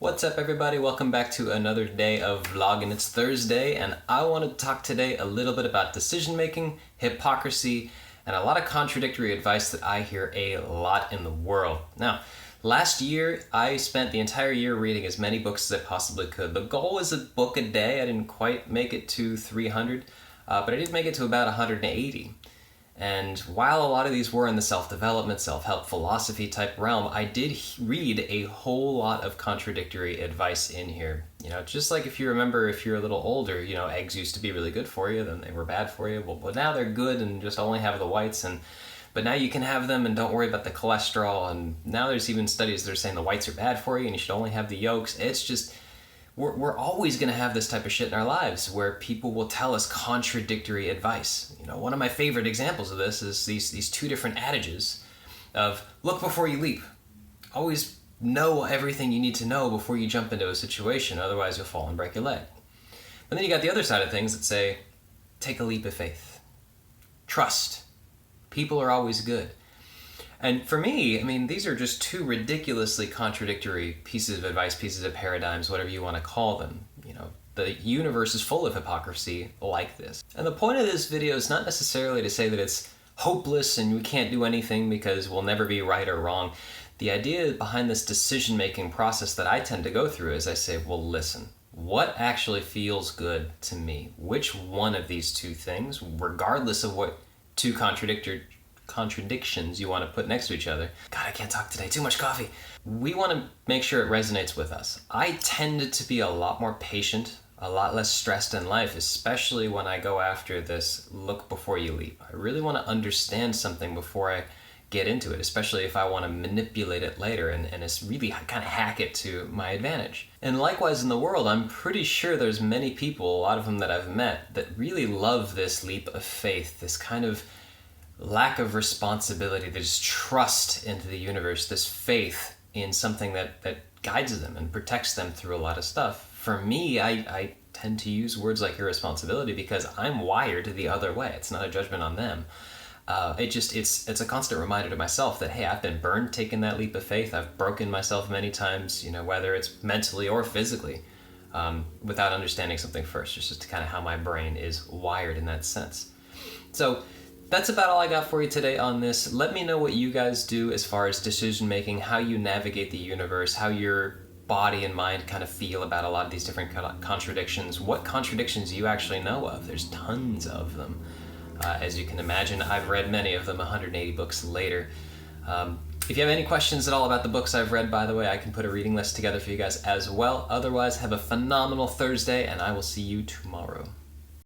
What's up everybody? Welcome back to another day of vlogging. It's Thursday and I want to talk today a little bit about decision making, hypocrisy, and a lot of contradictory advice that I hear a lot in the world. Now, last year I spent the entire year reading as many books as I possibly could. The goal was a book a day. I didn't quite make it to 300, but I did make it to about 180. And while a lot of these were in the self-development, self-help philosophy type realm, I did read a whole lot of contradictory advice in here. You know, just like if you remember, if you're a little older, you know, eggs used to be really good for you, then they were bad for you. Well, now they're good and just only have the whites, but now you can have them and don't worry about the cholesterol. And now there's even studies that are saying the whites are bad for you and you should only have the yolks. It's just, we're always going to have this type of shit in our lives where people will tell us contradictory advice. You know, one of my favorite examples of this is these two different adages of look before you leap. Always know everything you need to know before you jump into a situation, otherwise you'll fall and break your leg. But then you got the other side of things that say, take a leap of faith. Trust. People are always good. And for me, I mean, these are just two ridiculously contradictory pieces of advice, pieces of paradigms, whatever you want to call them. You know, the universe is full of hypocrisy like this. And the point of this video is not necessarily to say that it's hopeless and we can't do anything because we'll never be right or wrong. The idea behind this decision-making process that I tend to go through is I say, well, listen, what actually feels good to me? Which one of these two things, regardless of what two contradictions you want to put next to each other. God, I can't talk today, too much coffee. We want to make sure it resonates with us. I tended to be a lot more patient, a lot less stressed in life, especially when I go after this look before you leap. I really want to understand something before I get into it, especially if I want to manipulate it later and it's really kind of hack it to my advantage. And likewise in the world, I'm pretty sure there's many people, a lot of them that I've met, that really love this leap of faith, this kind of lack of responsibility, this trust into the universe, this faith in something that guides them and protects them through a lot of stuff. For me, I tend to use words like irresponsibility because I'm wired the other way. It's not a judgment on them. It's a constant reminder to myself that, hey, I've been burned taking that leap of faith. I've broken myself many times, you know, whether it's mentally or physically, without understanding something first. It's just kind of how my brain is wired in that sense. So that's about all I got for you today on this. Let me know what you guys do as far as decision making, how you navigate the universe, how your body and mind kind of feel about a lot of these different contradictions, what contradictions you actually know of. There's tons of them. As you can imagine, I've read many of them 180 books later. If you have any questions at all about the books I've read, by the way, I can put a reading list together for you guys as well. Otherwise, have a phenomenal Thursday, and I will see you tomorrow.